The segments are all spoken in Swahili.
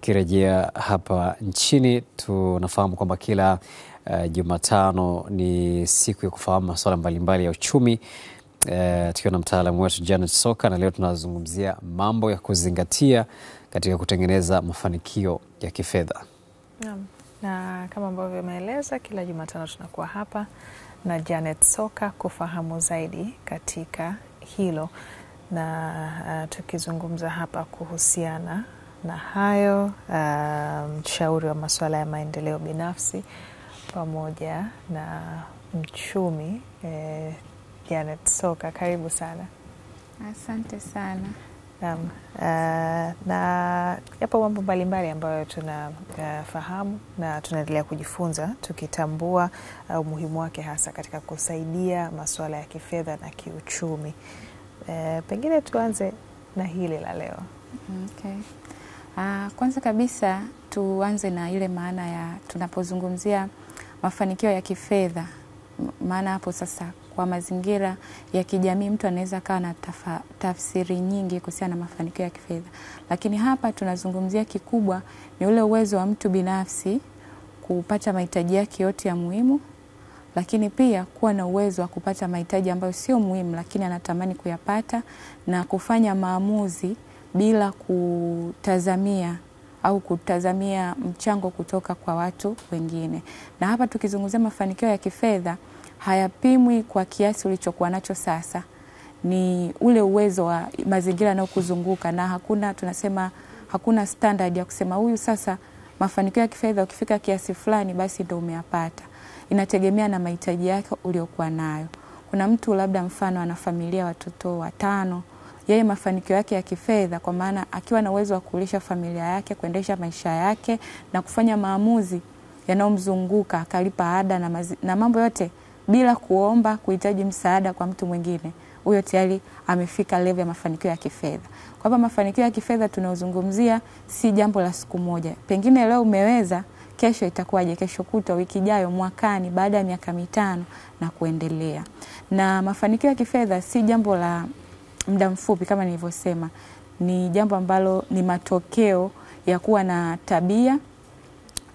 tukirejea hapa nchini, tunafahamu kwamba kila Jumatano ni siku ya kufahamu masuala mbalimbali ya uchumi, tukiwa na mtaalamu wetu Janet Soka, na leo tunazungumzia mambo ya kuzingatia katika kutengeneza mafanikio ya kifedha. Na kama ambavyo umeeleza, kila Jumatano tunakuwa hapa na Janet Soka kufahamu zaidi katika hilo, na tukizungumza hapa kuhusiana na hayo, mshauri wa masuala ya maendeleo binafsi pamoja na mchumi Janet Soka, karibu sana. Asante sana. Na yapo mambo mbalimbali ambayo tunafahamu na tunaendelea kujifunza, tukitambua umuhimu wake hasa katika kusaidia masuala ya kifedha na kiuchumi. Pengine tuanze na hili la leo. Okay. Kwanza kabisa tuanze na ile maana ya tunapozungumzia mafanikio ya kifedha. Maana hapo sasa kwa mazingira ya kijamii mtu anaweza kawa na tafsiri nyingi kuhusiana na mafanikio ya kifedha. Lakini hapa tunazungumzia kikubwa ni ule uwezo wa mtu binafsi kupata mahitaji yake yote ya muhimu, lakini pia kuwa na uwezo wa kupata mahitaji ambayo sio muhimu lakini anatamani kuyapata, na kufanya maamuzi bila kutazamia mchango kutoka kwa watu wengine. Na hapa tukizungumzia mafanikio ya kifedha, hayapimwi kwa kiasi ulichokuwa nacho sasa. Ni ule uwezo wa mazingira yanayokuzunguka, na hakuna standard ya kusema huyu sasa mafanikio ya kifedha ukifika kiasi fulani basi ndio umeyapata. Inategemea na mahitaji yake uliokuwa nayo. Kuna mtu labda mfano ana familia watoto 5, yeye mafanikio yake ya kifedha kwa maana akiwa na uwezo wa kulisha familia yake, kuendesha maisha yake na kufanya maamuzi yanayomzunguka, akalipa ada na mambo yote bila kuomba kuhitaji msaada kwa mtu mwingine, huyo tayari amefika level ya mafanikio ya kifedha. Kwa hivyo mafanikio ya kifedha tunaozungumzia si jambo la siku moja. Pengine leo umeweza, kesho itakuwaje, kesho kutwa, wiki ijayo, mwakani, baada ya miaka 5 na kuendelea. Na mafanikio ya kifedha si jambo la muda mfupi kama nilivyosema. Ni jambo ambalo ni matokeo ya kuwa na tabia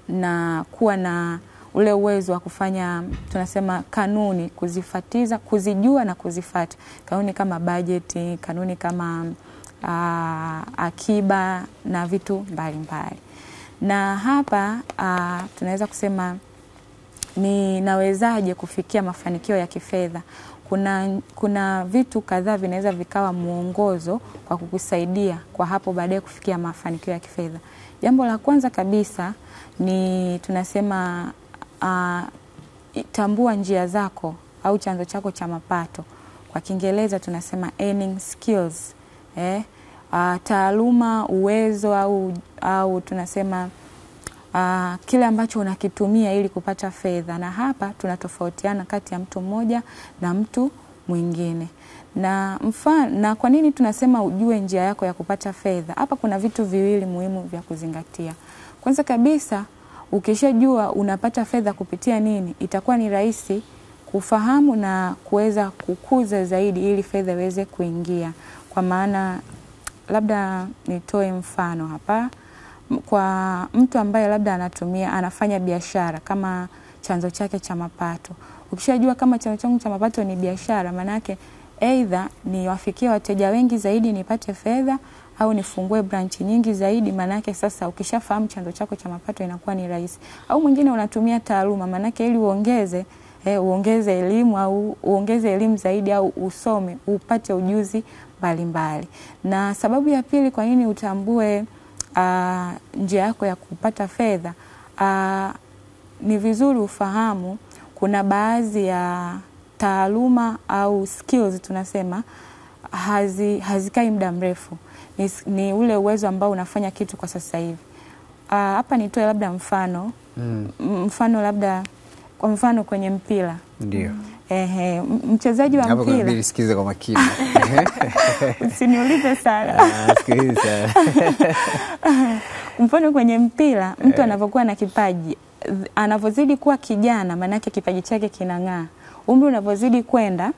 na kuwa na ule uwezo wa kufanya tunasema kanuni, kuzifatiza, kuzijua na kuzifuata. Kanuni kama budget, kanuni kama akiba na vitu mbalimbali. Na hapa tunaweza kusema ninawezaje kufikia mafanikio ya kifedha. Kuna vitu kadhaa vinaweza vikawa muongozo kwa kukusaidia kwa hapo baadaye kufikia mafanikio ya kifedha. Jambo la kwanza kabisa ni tunasema tambua njia zako au chanzo chako cha mapato. Kwa Kiingereza tunasema earning skills. Taaluma, uwezo au tunasema kile ambacho unakitumia ili kupata fedha. Na hapa tunatofautiana kati ya mtu mmoja na mtu mwingine. Na kwa nini tunasema ujue njia yako ya kupata fedha? Hapa kuna vitu viwili muhimu vya kuzingatia. Kwanza kabisa, ukishajua unapata fedha kupitia nini, itakuwa ni rahisi kufahamu na kuweza kukuza zaidi ili fedha iweze kuingia. Kwa maana labda nitoe mfano hapa. Kwa mtu ambaye labda anafanya biashara kama chanzo chake cha mapato. Ukishajua kama chanzo changu cha mapato ni biashara, maana yake either niwafikie wateja wengi zaidi nipate fedha au nifungue branch nyingi zaidi. Maana yake sasa ukishafahamu chanzo chako cha mapato inakuwa ni rahisi. Au mwingine unatumia taaluma, maana yake ili uongeze elimu au uongeze elimu zaidi au usome, upate ujuzi mbalimbali. Na sababu ya pili kwa nini utambue njia yako ya kupata fedha, ni vizuri ufahamu kuna baadhi ya taaluma au skills tunasema hazikai muda mrefu. Ni ule uwezo ambao unafanya kitu kwa sasa hivi. Hapa nitoe labda mfano labda kwa mfano kwenye mpira. Ndio. Mchezaji wa mpira. Hapo kwa nisikize kwa makini. Usiniulize sana. Sikiliza. Mfano kwenye mpira, mtu anapokuwa na kipaji, anavozidi kuwa kijana, maana yake kipaji chake kinang'aa. Umri unavozidi kwenda,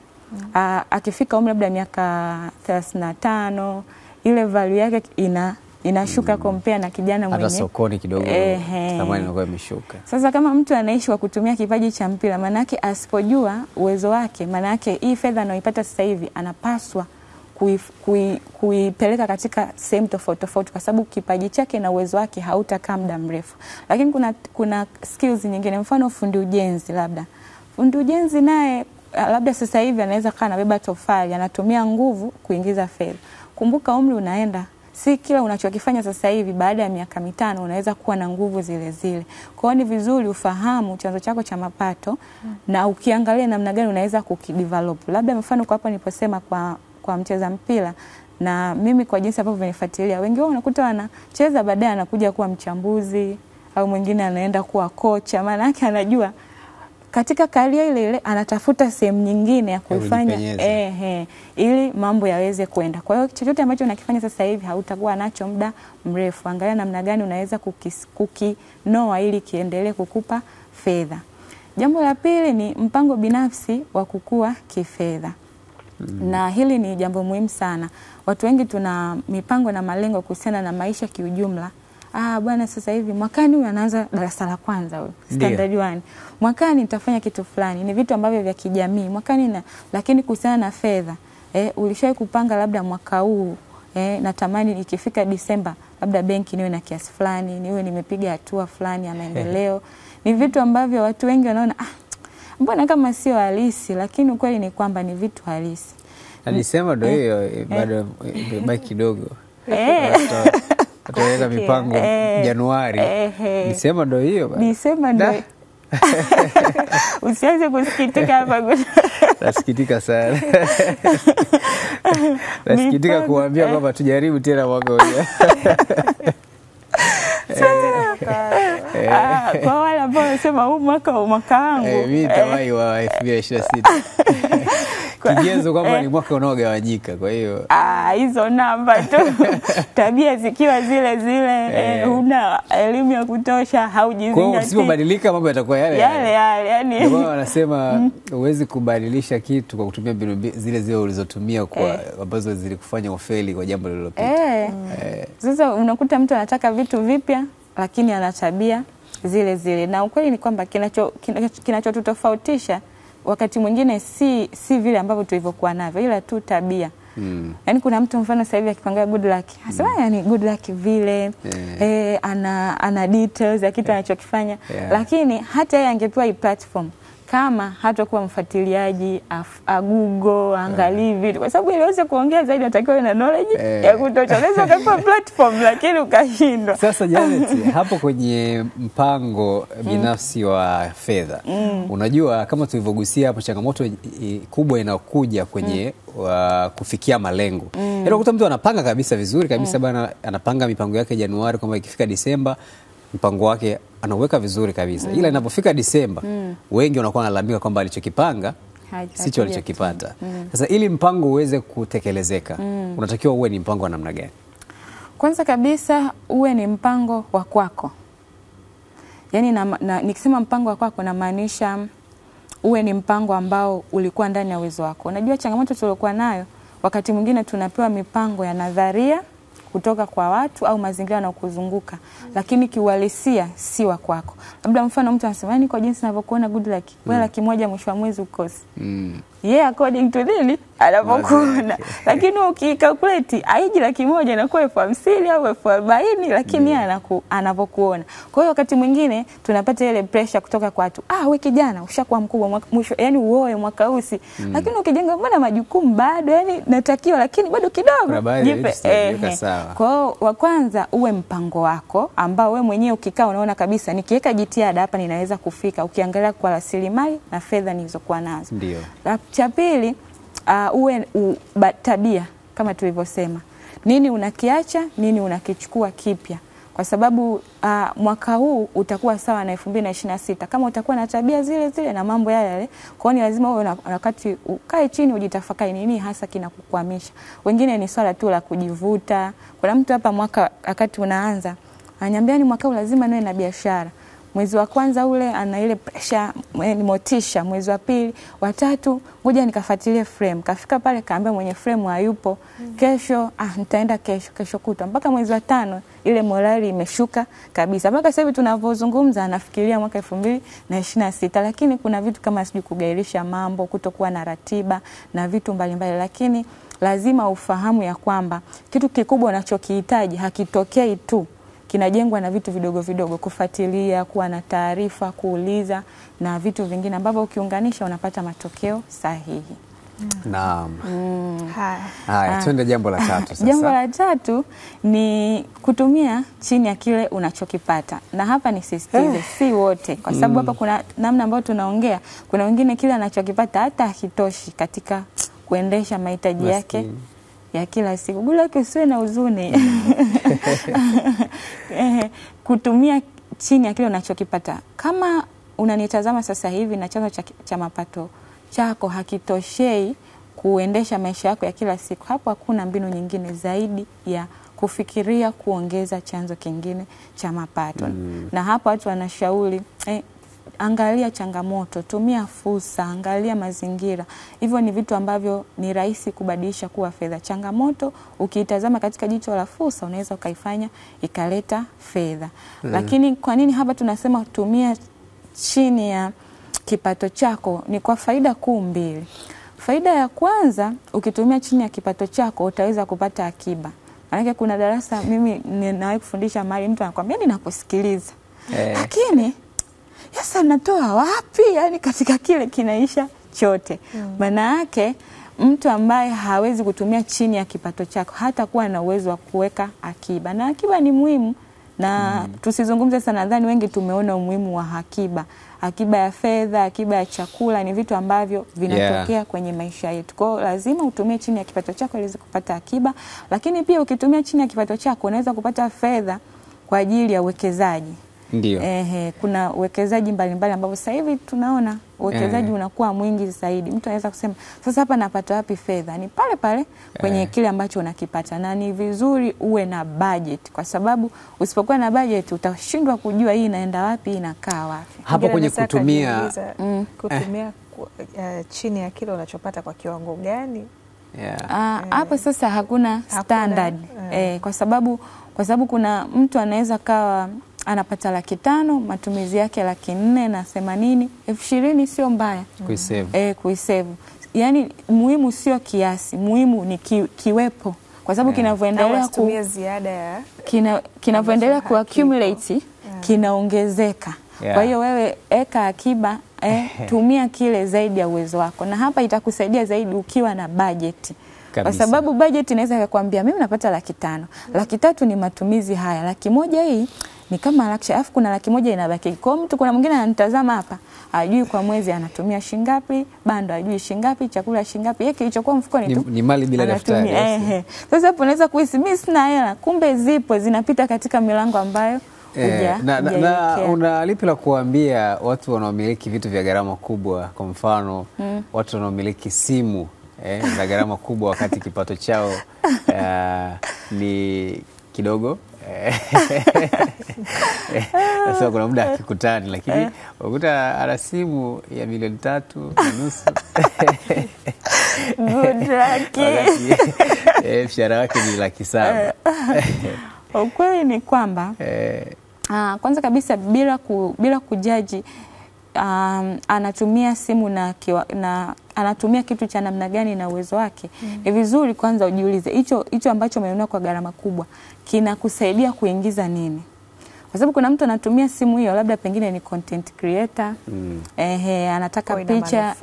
akifika umri labda miaka 35, ile value yake inashuka compare na kijana mwenye. Hata sokoni kidogo thamani inakuwa imeshuka. Sasa kama mtu anaishi kwa kutumia kipaji cha mpira, maana yake asipojua uwezo wake, maana yake hii fedha anayoipata sasa hivi anapaswa kuipeleka katika sehemu tofauti tofauti, kwa sababu kipaji chake na uwezo wake hautakaa muda mrefu. Lakini kuna skills nyingine, mfano fundi ujenzi. Labda fundi ujenzi naye labda sasa hivi anaweza kaa anabeba tofali, anatumia nguvu kuingiza fedha. Kumbuka umri unaenda, si kila unachokifanya sasa hivi baada ya miaka 5 unaweza kuwa na nguvu zile zile. Kwa hiyo ni vizuri ufahamu chanzo chako cha mapato na ukiangalia namna gani unaweza kukidevelop. Labda mfano kwa hapa niliposema kwa mcheza mpira, na mimi kwa jinsi ambavyo vinifuatilia, wengi wao unakuta wanacheza baadaye anakuja kuwa mchambuzi au mwingine anaenda kuwa kocha. Maana yake anajua katika karia ile anatafuta sehemu nyingine ya kuifanya ili mambo yaweze kwenda. Kwa hiyo chochote ambacho unakifanya sasa hivi hautakuwa nacho muda mrefu. Angalia namna gani unaweza kukinoa ili kiendelee kukupa fedha. Jambo la pili ni mpango binafsi wa kukua kifedha. Na hili ni jambo muhimu sana. Watu wengi tuna mipango na malengo kuhusiana na maisha kiujumla. Bwana sasa hivi mwakani huyu anaanza darasa la kwanza huyu, standard 1. Mwakani nitafanya kitu fulani. Ni vitu ambavyo vya kijamii. Mwakani lakini kuhusiana na fedha, ulishawahi kupanga labda mwaka huu natamani ikifika Disemba labda benki niwe na kiasi fulani, niwe nimepiga hatua fulani ya maendeleo. Ni vitu ambavyo watu wengi wanaona mbona kama sio halisi, lakini ukweli ni kwamba ni vitu halisi. Na Disemba ndio hiyo bado baki kidogo. Tutaweka mipango Januari. Disemba ndio hiyo bado. Disemba ndio. Usianze kusikitika hapa. Nasikitika sana. Nasikitika kuambia kwamba tujaribu tena mwaka ujao. Kwa wale ambao wanasema huu mwaka wangu, mimi tawai wa 2026. Kigezo kwamba ni mwaka unaogawanyika, kwa hiyo hizo namba tu tabia zikiwa zile zile, huna elimu ya kutosha, haujizingatii. Kwa hiyo usipobadilika mambo yatakuwa yale yani. Ndio wanasema huwezi kubadilisha kitu kwa kutumia mbinu zile ulizotumia kwa ambazo zilikufanya ufeli kwa jambo lililopita. Sasa unakuta mtu anataka vitu vipya lakini ana tabia zile zile, na ukweli ni kwamba kinachotutofautisha wakati mwingine si vile ambavyo tulivyokuwa navyo, ila tu tabia. Yaani kuna mtu mfano sasa hivi akipanga good luck, hasema yani good luck vile ana details ya kitu anachokifanya, lakini hata yeye angepewa hii platform kama hatakuwa mfuatiliaji Google angalie vitu, kwa sababu iliweze kuongea zaidi unatakiwa na knowledge ya kutosha. Unaweza kupewa platform lakini ukashindwa. Sasa Janet, hapo kwenye mpango binafsi wa fedha, unajua kama tulivyogusia hapo, changamoto kubwa inakuja kwenye kufikia malengo. Yaani unakuta mtu anapanga kabisa vizuri kabisa bana, anapanga mipango yake Januari kwamba ikifika Disemba mpango wake anaweka vizuri kabisa. Ila inapofika Disemba wengi wanakuwa wanalalamika kwamba alichokipanga sicho alichokipata. Sasa ili mpango uweze kutekelezeka, unatakiwa uwe ni mpango wa namna gani? Kwanza kabisa uwe ni mpango wa kwako. Yaani nikisema mpango wa kwako namaanisha uwe ni mpango ambao ulikuwa ndani ya uwezo wako. Unajua changamoto tuliokuwa nayo, wakati mwingine tunapewa mipango ya nadharia kutoka kwa watu au mazingira yanayokuzunguka, lakini kiuhalisia si wa kwako. Labda mfano mtu anasema ni kwa jinsi ninavyokuona good luck, wewe 100,000 mwisho wa mwezi ukosi. According to nini anapokuona. Lakini ukicalculate haiji 100,000 inakuwa 50,000 au 40,000, lakini yeye anapokuona. Kwa hiyo wakati mwingine tunapata ile pressure kutoka kwa watu. Wewe kijana ushakuwa mkubwa mwisho, yani uoe mwaka huu. Lakini ukijenga mbona majukumu bado, yani natakiwa lakini bado kidogo. Jipe Kwa hiyo wa kwanza uwe mpango wako ambao wewe mwenyewe ukikaa unaona kabisa nikiweka jitihada hapa ninaweza kufika, ukiangalia kwa rasilimali na fedha nilizokuwa nazo. Ndio. Cha pili, uwe tabia kama tulivyosema. Nini unakiacha, nini unakichukua kipya? Kwa sababu mwaka huu utakuwa sawa na 2026 kama utakuwa na tabia zile zile na mambo yale. Kwa hiyo ni lazima uwe wakati ukae chini ujitafakari nini hasa kinakukwamisha. Wengine ni swala tu la kujivuta. Kuna mtu hapa mwaka wakati unaanza ananiambia ni mwaka huu lazima niwe na biashara. Mwezi wa kwanza ule ana ile pressure, ni motisha. Mwezi wa pili, wa tatu, ngoja nikafuatilie frame. Kafika pale kaambia mwenye frame hayupo. Kesho nitaenda kesho kutwa. Mpaka mwezi wa tano ile morali imeshuka kabisa. Mpaka sasa hivi tunavyozungumza anafikiria mwaka 2026, lakini kuna vitu kama sijui kugairisha mambo, kutokuwa na ratiba na vitu mbalimbali, lakini lazima ufahamu ya kwamba kitu kikubwa unachokihitaji hakitokei tu, kinajengwa na vitu vidogo vidogo, kufuatilia, kuwa na taarifa, kuuliza na vitu vingine ambavyo ukiunganisha unapata matokeo sahihi. Naam. Haya, twende jambo la tatu sasa. Jambo la tatu ni kutumia chini ya kile unachokipata. Na hapa ni sisitize, si wote. Kwa sababu hapa kuna namna ambayo tunaongea, kuna wengine kile anachokipata hata hakitoshi katika kuendesha mahitaji yake ya kila siku. Bila usiwe na huzuni. Kutumia chini ya kile unachokipata. Kama unanitazama sasa hivi na chanzo cha mapato chako hakitoshei kuendesha maisha yako ya kila siku, hapo hakuna mbinu nyingine zaidi ya kufikiria kuongeza chanzo kingine cha mapato. Na hapo watu wanashauri angalia changamoto, tumia fursa, angalia mazingira. Hivyo ni vitu ambavyo ni rahisi kubadilisha kuwa fedha. Changamoto ukiitazama katika jicho la fursa unaweza ukaifanya ikaleta fedha. Lakini kwa nini hapa tunasema tumia chini ya kipato chako? Ni kwa faida kuu mbili. Faida ya kwanza, ukitumia chini ya kipato chako utaweza kupata akiba. Maana kuna darasa mimi ninawahi kufundisha mahali mtu anakuambia ninakusikiliza. Lakini sasa natoa wapi? Yani katika kile kinaisha chote. Maana yake mtu ambaye hawezi kutumia chini ya kipato chako hata kuwa na uwezo wa kuweka akiba. Na akiba ni muhimu. Na tusizungumze sana, nadhani wengi tumeona umuhimu wa akiba. Akiba ya fedha, akiba ya chakula ni vitu ambavyo vinatokea kwenye maisha yetu. Kwa hiyo lazima utumie chini ya kipato chako ili kupata akiba, lakini pia ukitumia chini ya kipato chako unaweza kupata fedha kwa ajili ya uwekezaji. Ndio. Kuna uwekezaji mbalimbali ambao sasa hivi tunaona uwekezaji unakuwa mwingi zaidi. Mtu anaweza kusema sasa hapa napata wapi fedha? Ni pale pale kwenye kile ambacho unakipata. Na ni vizuri uwe na budget, kwa sababu usipokuwa na budget utashindwa kujua hii inaenda wapi, inakaa wapi. Hapo kwenye kutumia chini ya kile unachopata kwa kiwango gani? Hapo sasa hakuna standard. Kwa sababu kuna mtu anaweza kawa anapata 500,000, matumizi yake 480,000, 20,000 sio mbaya kuisave. Yani muhimu sio kiasi, muhimu ni kiwepo, kwa sababu kinavyoendelea kutumia ziada ya kinavyoendelea kuaccumulate kinaongezeka. Kwa hiyo wewe eka akiba, tumia kile zaidi ya uwezo wako, na hapa itakusaidia zaidi ukiwa na budget. Kwa sababu budget inaweza kukwambia mimi napata 500,000, 300,000 ni matumizi haya, 100,000 hii ni kama lakisha, alafu kuna 100,000 inabaki. Kwa mtu, kuna mwingine ananitazama hapa, ajui kwa mwezi anatumia shingapi, bando ajui shingapi, chakula shingapi, yeye kilichokuwa mfukoni tu ni mali bila daftari. Sasa hapo unaweza kuhisi mimi sina hela, kumbe zipo zinapita katika milango ambayo na una lipi la kuambia watu wanaomiliki vitu vya gharama kubwa? Kwa mfano watu wanaomiliki simu za gharama kubwa wakati kipato chao ni kidogo. Sasa kuna muda akikutani, lakini ukuta ana simu ya 3.5 good luck. Mshahara wake ni 700,000. Ukweli ni kwamba kwanza kabisa bila kujaji anatumia simu na anatumia kitu cha namna gani na uwezo wake. Ni vizuri kwanza ujiulize hicho ambacho umenunua kwa gharama kubwa kinakusaidia kuingiza nini? Kwa sababu kuna mtu anatumia simu hiyo labda pengine ni content creator, anataka picha,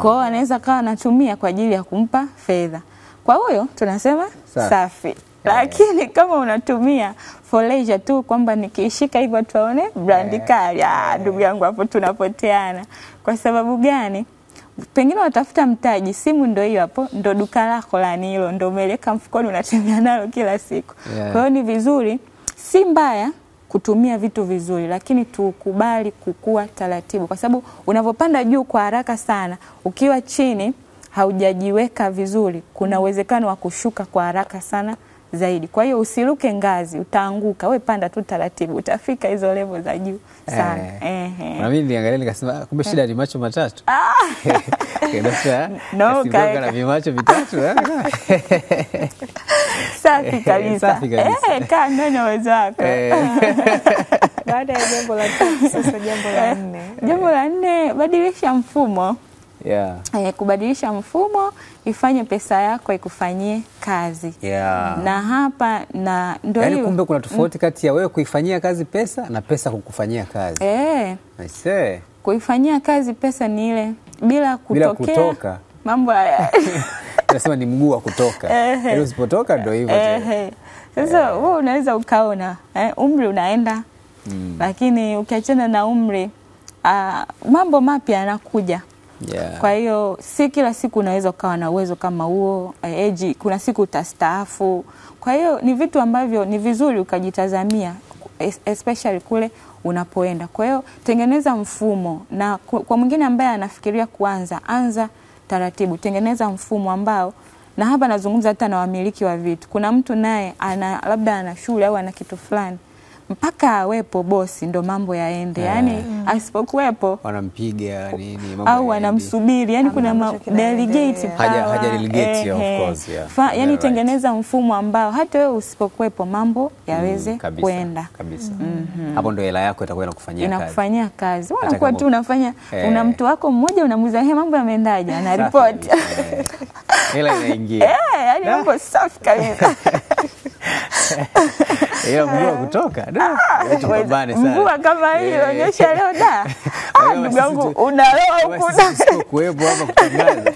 kwa hiyo anaweza kawa anatumia kwa ajili ya kumpa fedha. Kwa hiyo tunasema safi. Lakini kama unatumia for leisure tu, kwamba nikiishika hivyo tuone brand kali, ndugu yangu, hapo tunapoteana. Kwa sababu gani? Pengine watafuta mtaji, simu ndio hiyo hapo, ndio duka lako la hilo, ndio umeleka mfukoni unatembea nalo kila siku. Kwa hiyo ni vizuri, si mbaya kutumia vitu vizuri, lakini tukubali kukua taratibu, kwa sababu unapopanda juu kwa haraka sana, ukiwa chini haujajiweka vizuri, kuna uwezekano wa kushuka kwa haraka sana zaidi. Kwa hiyo usiruke ngazi, utaanguka. We panda tu taratibu, utafika hizo level za juu sana. Na mimi niangalia nikasema kumbe shida ni macho matatu. No, na vimacho vitatu. Safi kabisa. Kaa ndani ya uwezo wako. Baada ya jambo la tatu, sasa jambo la 4. Jambo la 4, badilisha mfumo. Yeah. Kubadilisha mfumo, ifanye pesa yako ikufanyie kazi. Yeah. Na hapa na ndio hiyo. Kumbe kuna tofauti kati ya wewe kuifanyia kazi pesa na pesa kukufanyia kazi. I see. Kuifanyia kazi pesa ni ile bila kutoka. Mambo haya. Nasema ni mguu wa kutoka. Ili usipotoka ndio hivyo. Sasa wewe unaweza ukaona umri unaenda. Lakini ukiachana na umri, mambo mapya yanakuja. Yeah. Kwa hiyo si kila siku unaweza ukawa na uwezo kama huo. Kuna siku utastaafu. Kwa hiyo ni vitu ambavyo ni vizuri ukajitazamia, especially kule unapoenda. Kwa hiyo tengeneza mfumo, na kwa mwingine ambaye anafikiria anza taratibu. Tengeneza mfumo ambao, na hapa nazungumza hata na wamiliki wa vitu. Kuna mtu naye labda ana shule au ana kitu fulani, mpaka awepo bosi ndo mambo yaende. Yani asipokuwepo wanampiga nini, mambo au wanamsubiri. Yani kuna delegate haja delegate of course. Yani tengeneza mfumo ambao hata wewe usipokuwepo mambo yaweze kwenda kabisa. Hapo ndo hela yako itakuwa inakufanyia kazi. Unakuwa tu unafanya una mtu wako mmoja, unamuuliza mambo yameendaje, ana report. Hela inaingia. Yani mambo safi kabisa. Ila mvua kutoka tupambane sana. Mvua kama hiyo nyesha leo ndugu yangu unaloa huko sio kuwepo hapa kutangaza.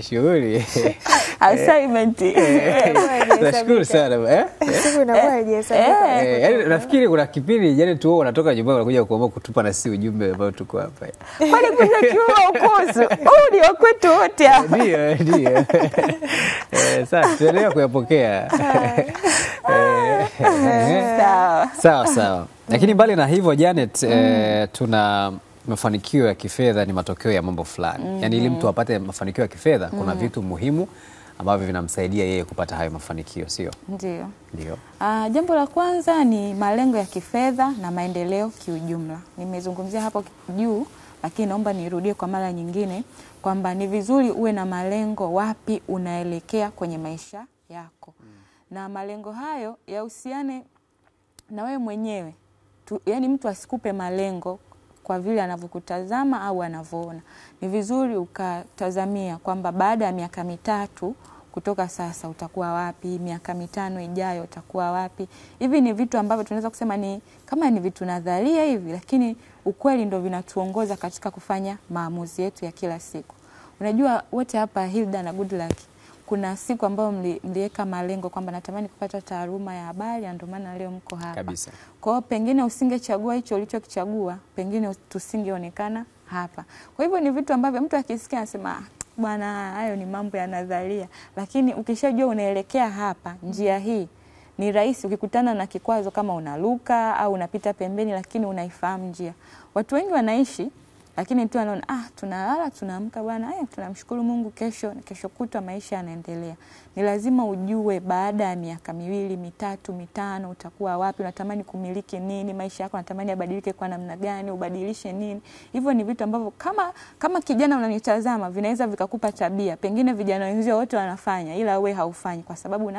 Shughuli. Assignment. Nashukuru sana. Siku inakuwa haijahesabika. Yaani nafikiri kuna kipindi jana tu unatoka nyumbani unakuja kuomba kutupa na si ujumbe ambao tuko hapa. Kwani kuna kiua ukusu. Ni wa kwetu wote hapa. Ndio. Sasa tuendelee kuyapokea. Sawa. Lakini mbali na hivyo Janet, tuna mafanikio ya kifedha ni matokeo ya mambo fulani. Yaani ili mtu apate mafanikio ya kifedha kuna vitu muhimu ambavyo vinamsaidia yeye kupata hayo mafanikio, sio? Ndio. Jambo la kwanza ni malengo ya kifedha na maendeleo kiujumla. Nimezungumzia hapo juu, lakini naomba nirudie kwa mara nyingine kwamba ni vizuri uwe na malengo, wapi unaelekea kwenye maisha yako. Na malengo hayo yahusiane na wewe mwenyewe. Yaani mtu asikupe malengo kwa vile anavyokutazama au anavyoona. Ni vizuri ukatazamia kwamba baada ya miaka 3 kutoka sasa utakuwa wapi, miaka 5 ijayo utakuwa wapi. Hivi ni vitu ambavyo tunaweza kusema ni kama ni vitu nadharia hivi, lakini ukweli ndio vinatuongoza katika kufanya maamuzi yetu ya kila siku. Unajua wote hapa Hilda na Goodluck, kuna siku ambayo mliweka malengo kwamba natamani kupata taaluma ya habari, ndio maana leo mko hapa. Kabisa. Kwa hiyo pengine usingechagua hicho ulichokichagua, pengine tusingeonekana hapa. Kwa hivyo ni vitu ambavyo mtu akisikia anasema bwana, hayo ni mambo ya nadharia, lakini ukishajua unaelekea hapa, njia hii ni rahisi. Ukikutana na kikwazo kama unaluka au unapita pembeni, lakini unaifahamu njia. Watu wengi wanaishi lakini tu anaona tunalala tunaamka bwana, tunamshukuru Mungu, kesho kutwa maisha yanaendelea. Ni lazima ujue baada ya miaka 2, 3, 5 utakuwa wapi, unatamani kumiliki nini, maisha yako unatamani yabadilike kwa namna gani, ubadilishe nini. Hivyo ni vitu ambavyo kama kijana unanitazama vinaweza vikakupa tabia. Pengine vijana wenzio wote wanafanya ila wewe haufanyi kwa sababu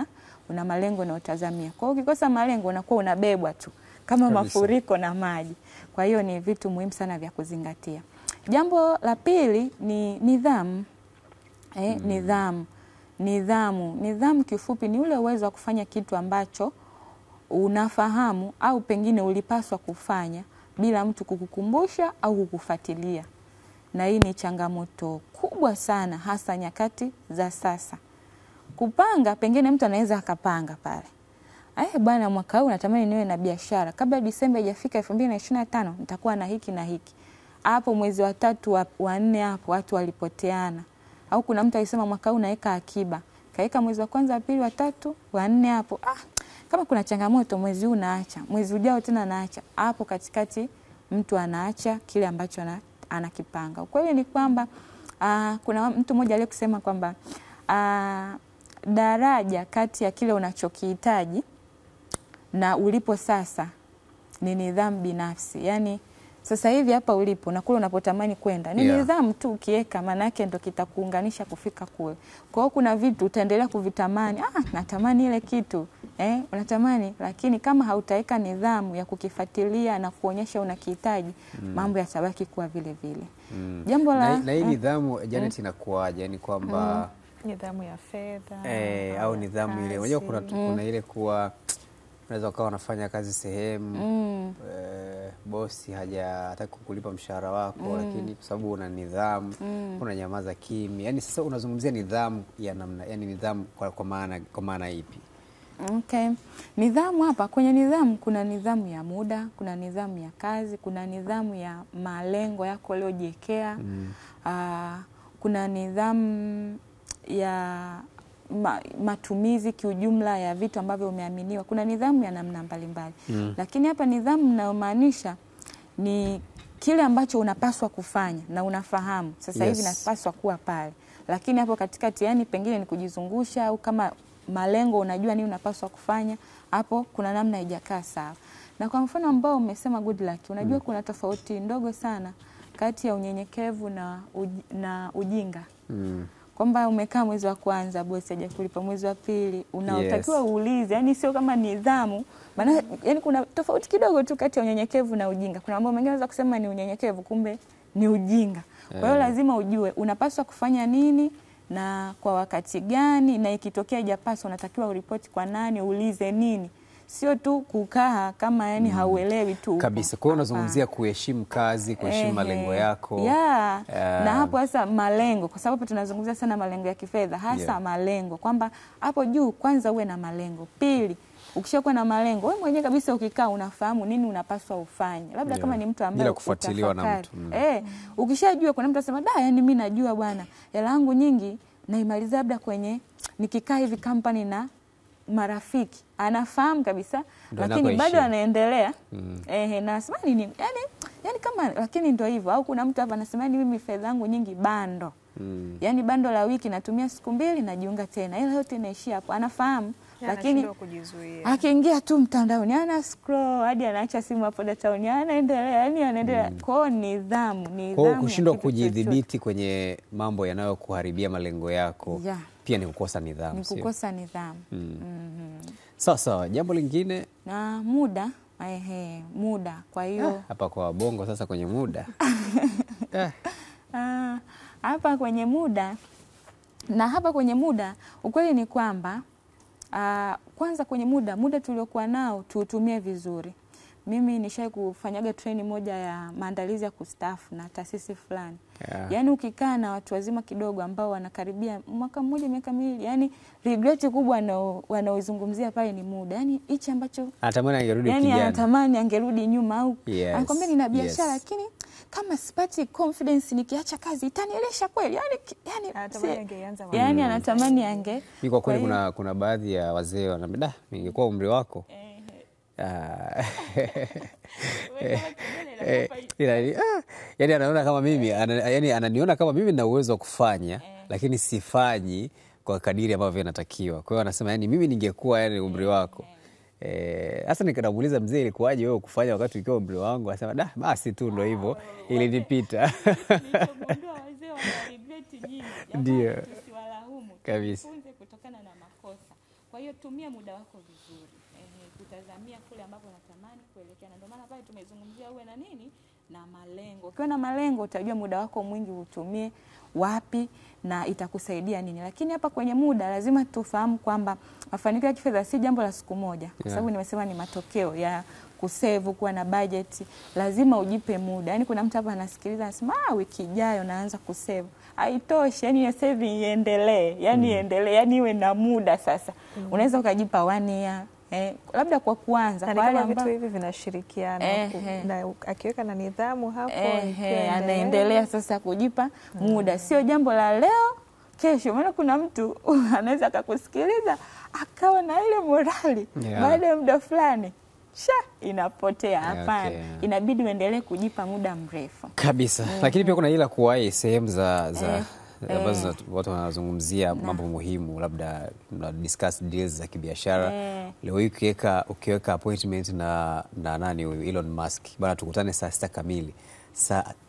una malengo unayotazamia. Kwa hiyo ukikosa malengo unakuwa unabebwa tu kama mafuriko na maji. Kwa hiyo ni vitu muhimu sana vya kuzingatia. Jambo la pili ni nidhamu. Nidhamu kifupi ni ule uwezo wa kufanya kitu ambacho unafahamu au pengine ulipaswa kufanya bila mtu kukukumbusha au kukufuatilia. Na hii ni changamoto kubwa sana hasa nyakati za sasa. Kupanga, pengine mtu anaweza akapanga pale. Bwana, mwaka huu natamani niwe na biashara. Kabla Disemba haijafika 2025 nitakuwa na hiki na hiki. Hapo mwezi wa 3 wa 4 hapo watu walipoteana. Au kuna mtu alisema mwaka huu naweka akiba. Kaeka mwezi wa kwanza, wa pili, wa 3, wa 4 hapo. Kama kuna changamoto mwezi huu naacha. Mwezi ujao tena naacha. Hapo katikati mtu anaacha kile ambacho anakipanga. Ukweli ni kwamba kuna mtu mmoja aliyekusema kwamba daraja kati ya kile unachokihitaji na ulipo sasa ni nidhamu binafsi. Yani sasa hivi hapa ulipo na kule unapotamani kwenda ni nidhamu tu ukiweka, maana yake ndo kitakuunganisha kufika kule. Kwa hiyo kuna vitu utaendelea kuvitamani, natamani ile kitu unatamani, lakini kama hautaweka nidhamu ya kukifuatilia na kuonyesha unakihitaji, mambo yatabaki kuwa vile vile. Jambo la na hii nidhamu Janet inakuaje? Yani kwamba nidhamu ya fedha au nidhamu ile, unajua kuna ile kuwa unaweza ukawa unafanya kazi sehemu bosi hataki kukulipa mshahara wako, lakini kwa sababu una nidhamu unanyamaza kimya. Yani sasa unazungumzia nidhamu ya namna, yani nidhamu kwa maana ipi? Okay. Nidhamu hapa, kwenye nidhamu kuna nidhamu ya muda, kuna nidhamu ya kazi, kuna nidhamu ya malengo yako uliojiwekea. Kuna nidhamu ya matumizi kiujumla ya vitu ambavyo umeaminiwa. Kuna nidhamu ya namna mbalimbali. Lakini hapa nidhamu ninayomaanisha ni kile ambacho unapaswa kufanya na unafahamu sasa hivi napaswa kuwa pale. Lakini hapo katikati, yani pengine ni kujizungusha, au kama malengo unajua nini unapaswa kufanya, hapo kuna namna haijakaa sawa. Na kwa mfano ambao umesema good luck, unajua kuna tofauti ndogo sana kati ya unyenyekevu na ujinga. Kwamba umekaa mwezi wa kwanza bosi hajakulipa, mwezi wa pili unaotakiwa uulize. Yani sio kama nidhamu, maana yani kuna tofauti kidogo tu kati ya unyenyekevu na ujinga. Kuna mambo mengine unaweza kusema ni unyenyekevu, kumbe ni ujinga. Kwa hiyo lazima ujue unapaswa kufanya nini na kwa wakati gani, na ikitokea hajapaswa unatakiwa uripoti kwa nani, uulize nini. Sio tu kukaa kama yani hauelewi tu kabisa. Kwa hiyo unazungumzia kuheshimu kazi, kuheshimu malengo yako. Na hapo hasa malengo, kwa sababu tunazungumzia sana malengo ya kifedha, hasa malengo, kwamba hapo juu kwanza uwe na malengo. Pili, ukishakuwa na malengo, wewe mwenyewe kabisa ukikaa unafahamu nini unapaswa ufanye. Labda kama ni mtu ambaye bila kufuatiliwa na mtu. Ukishajua, kuna mtu anasema yani mimi najua bwana, hela yangu nyingi naimaliza labda kwenye nikikaa hivi company na marafiki, anafahamu kabisa, lakini bado anaendelea na nasema nini yani kama, lakini ndio hivyo. Au kuna mtu hapa anasema mimi fedha yangu nyingi bando, yani bando la wiki natumia siku 2 najiunga tena, ila yote inaishia hapo. Anafahamu, lakini akiingia tu mtandaoni ana scroll hadi anaacha simu hapo dataoni, anaendelea, yani anaendelea. Kwa nidhamu kwa kushindwa kujidhibiti kwenye mambo yanayokuharibia malengo yako, pia ni kukosa nidhamu. Ni kukosa nidhamu. Sawa, jambo lingine na muda. Muda. Kwa hiyo hapa kwa wabongo sasa kwenye muda hapa kwenye muda, na hapa kwenye muda ukweli ni kwamba kwanza kwenye muda tuliokuwa nao tuutumie vizuri. Mimi nishai kufanyaga training moja ya maandalizi ya kustaafu na taasisi fulani. Yani ukikaa na watu wazima kidogo ambao wanakaribia mwaka mmoja, miaka miwili, yani regret kubwa wanaozungumzia pale ni muda. Yani hichi ambacho anatamani angerudi kijana. Yani anatamani angerudi nyuma, au anakwambia nina biashara lakini kama sipati confidence nikiacha kazi itanielesha kweli. Yani anatamani kwa kweli kuna baadhi ya wazee wanambia ningekuwa umri wako. Yani anaona kama mimi, yani ananiona kama mimi nina uwezo wa kufanya lakini sifanyi kwa kadiri ambavyo inatakiwa. Kwa hiyo anasema yani mimi ningekuwa yani umri wako. Hasa nikamuuliza mzee, ilikuwaje wewe kufanya wakati ukiwa umri wangu? Anasema basi tu ndio hivyo, ilinipita. Nilichogundua wazee wana regret nyingi. Ndio. Tusiwalaumu. Kabisa. Tufunze kutokana na makosa. Kwa hiyo tumia muda wako vizuri. Kutazamia kule ambapo unatamani kuelekea. Na ndio maana pale tumezungumzia uwe na nini? Na malengo. Ukiwa na malengo utajua muda wako mwingi utumie wapi na itakusaidia nini. Lakini hapa kwenye muda lazima tufahamu kwamba mafanikio ya kifedha si jambo la siku moja. Kwa sababu nimesema ni matokeo ya kusevu, kuwa na budget. Lazima ujipe muda. Yani kuna mtu hapa anasikiliza anasema wiki ijayo naanza kusevu. Haitoshi, yani saving iendelee. Yani iendelee, yani iwe na muda sasa. Unaweza ukajipa 1 year. Labda kwa kuanza kwa wale ambao vitu hivi vinashirikiana na akiweka na nidhamu hapo anaendelea sasa kujipa muda, sio jambo la leo kesho. Maana kuna mtu anaweza akakusikiliza akawa na ile morali baada ya muda fulani inapotea. Hapana, inabidi uendelee kujipa muda mrefu kabisa. Lakini pia kuna ila kuwahi sehemu ambazo watu wanazungumzia mambo muhimu, labda na discuss deals za kibiashara. Leo hii ukiweka appointment na nani huyu Elon Musk, bana tukutane saa 6 kamili.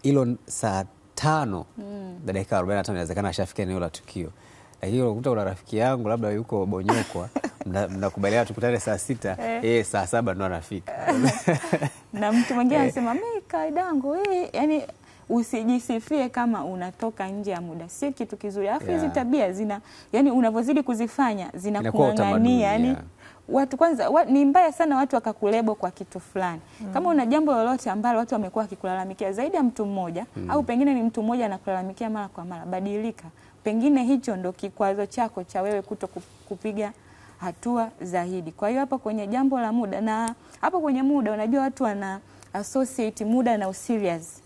Elon saa 5 dakika 45 inawezekana ashafika eneo la tukio. Lakini unakuta una rafiki yangu labda yuko Bonyokwa, mnakubaliana tukutane saa 6, saa 7 ndo anafika. Na mtu mwingine anasema mimi kaidangu hii, yani usijisifie kama unatoka nje ya muda, si kitu kizuri. Alafu hizi tabia yani unavyozidi kuzifanya zinakuangania, yani watu kwanza ni mbaya sana watu wakakulebo kwa kitu fulani. Kama una jambo lolote ambalo watu wamekuwa wakikulalamikia zaidi ya mtu mmoja, au pengine ni mtu mmoja anakulalamikia mara kwa mara, badilika. Pengine hicho ndo kikwazo chako cha wewe kuto kupiga hatua zaidi. Kwa hiyo hapa kwenye jambo la muda, na hapa kwenye muda unajua watu wana associate muda na userious.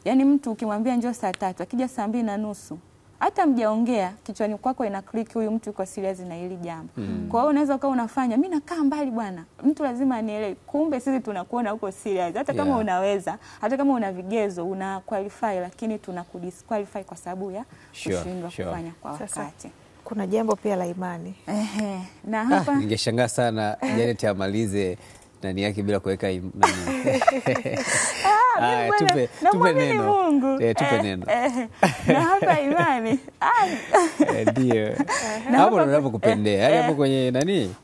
Yani mtu ukimwambia njoo saa 3, akija saa 2:30, hata mjaongea kichwani kwako ina click huyu mtu yuko serious na hili jambo. Kwa hiyo unaweza ukawa unafanya mimi nakaa mbali bwana, mtu lazima anielewe. Kumbe sisi tunakuona huko serious. Hata kama unaweza, hata kama una vigezo, una qualify, lakini tunakudisqualify kwa sababu ya kushindwa kufanya kwa wakati. Kuna jambo pia la imani. Na hapa ningeshangaa sana Janet amalize nani yake bila kuweka imani. Tupe neno. Tupe neno. Na hapa imani. Ndio. Hapo ndo ninapokupendea. Yaani hapo kwenye nani?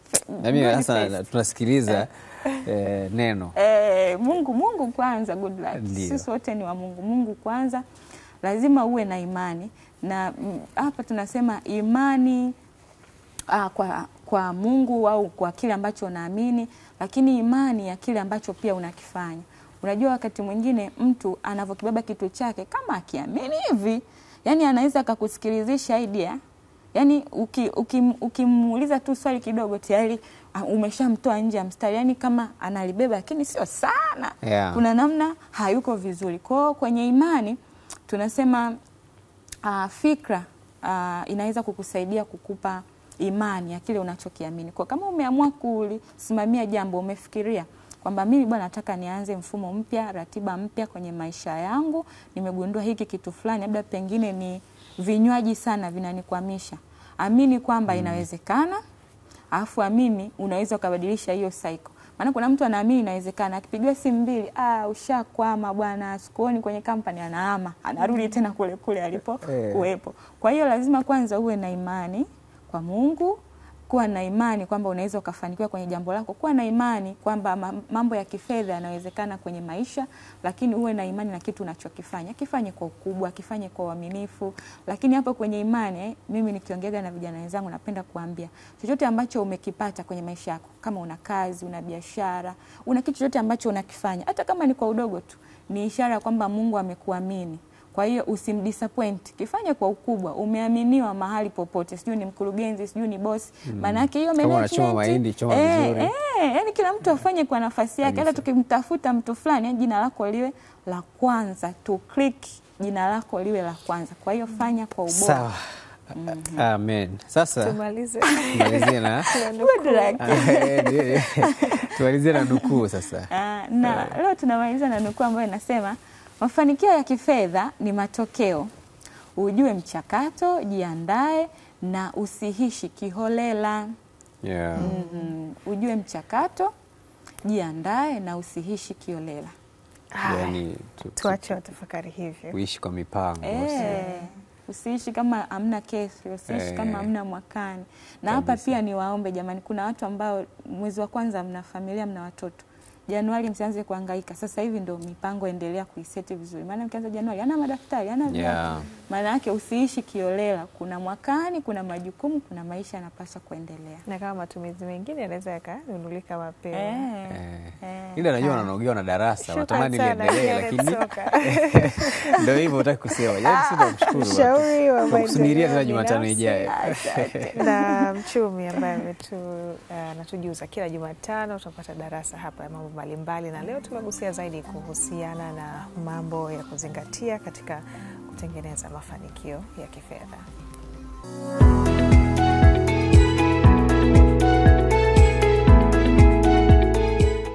Na mimi sasa tunasikiliza neno. Mungu kwanza, good luck. Sisi wote ni wa Mungu. Mungu kwanza. Lazima uwe na imani. Na hapa tunasema imani kwa Mungu au kwa kile ambacho unaamini, lakini imani ya kile ambacho pia unakifanya. Unajua wakati mwingine mtu anavyokibeba kitu chake kama akiamini hivi, yani anaweza akakusikilizisha idea. Yani ukimuuliza tu swali kidogo tayari umeshamtoa nje ya mstari, yani kama analibeba lakini sio sana. Kuna namna hayuko vizuri. Kwa kwenye imani tunasema fikra inaweza kukusaidia kukupa imani ya kile unachokiamini. Kwa kama umeamua kusimamia jambo, umefikiria kwamba mimi bwana nataka nianze mfumo mpya, ratiba mpya kwenye maisha yangu, nimegundua hiki kitu fulani, labda pengine ni vinywaji sana vinanikwamisha. Amini kwamba inawezekana, afu amini unaweza ukabadilisha hiyo cycle. Maana kuna mtu anaamini inawezekana, akipigiwa simu 2, ushakwama bwana, sikuoni kwenye company, anahama, anarudi tena kule alipo kuwepo. Kwa hiyo lazima kwanza uwe na imani kwa Mungu, kuwa na imani kwamba unaweza ukafanikiwa kwenye jambo lako, kuwa na imani kwamba mambo ya kifedha yanawezekana kwenye maisha, lakini uwe na imani na kitu unachokifanya. Kifanye kwa ukubwa, kifanye kwa uaminifu. Lakini hapo kwenye imani, mimi nikiongea na vijana wenzangu napenda kuambia, chochote ambacho umekipata kwenye maisha yako, kama una kazi, una biashara, una kitu chochote ambacho unakifanya, hata kama ni kwa udogo tu, ni ishara kwamba Mungu amekuamini. Kwa hiyo usimdisappoint, kifanye kwa ukubwa, umeaminiwa mahali popote, sijui ni mkurugenzi, sijui ni boss. Maana yake hiyo management. Kama mahindi, choma vizuri. Yani kila mtu afanye kwa nafasi yake. Hata tukimtafuta mtu fulani, jina lako liwe la kwanza, tu click jina lako liwe la kwanza. Kwa hiyo fanya kwa ubora. Sawa. Amen. Sasa tumalizie na tumalizie na nukuu sasa. Na leo tunamaliza na nukuu ambayo inasema mafanikio ya kifedha ni matokeo. Ujue mchakato, jiandae na usiishi kiholela. Ujue mchakato, jiandae na usiishi kiholela. Yani tuache watafakari hivyo. Uishi kwa mipango. Usiishi kama hamna kesho, usiishi kama hamna mwakani. Na hapa pia ni waombe jamani, kuna watu ambao mwezi wa kwanza mna familia, mna watoto. Januari msianze kuhangaika. Sasa hivi ndo mipango endelea kuiseti vizuri. Maana mkianza Januari hana madaftari, hana viatu. Maana yake usiishi kiolela. Kuna mwakani, kuna majukumu, kuna maisha yanapaswa kuendelea. Na kama matumizi mengine yanaweza yakanunulika mapema. Ila najua wanaogewa na darasa, watamani liendelee lakini ndio hivyo utaki kusema. Yaani sitakushukuru. Shauri wa kusubiria tena Jumatano ijayo. Na mchumi ambaye anatujuza kila Jumatano tutapata darasa hapa ya mambo mbalimbali, na leo tumegusia zaidi kuhusiana na mambo ya kuzingatia katika kutengeneza mafanikio ya kifedha.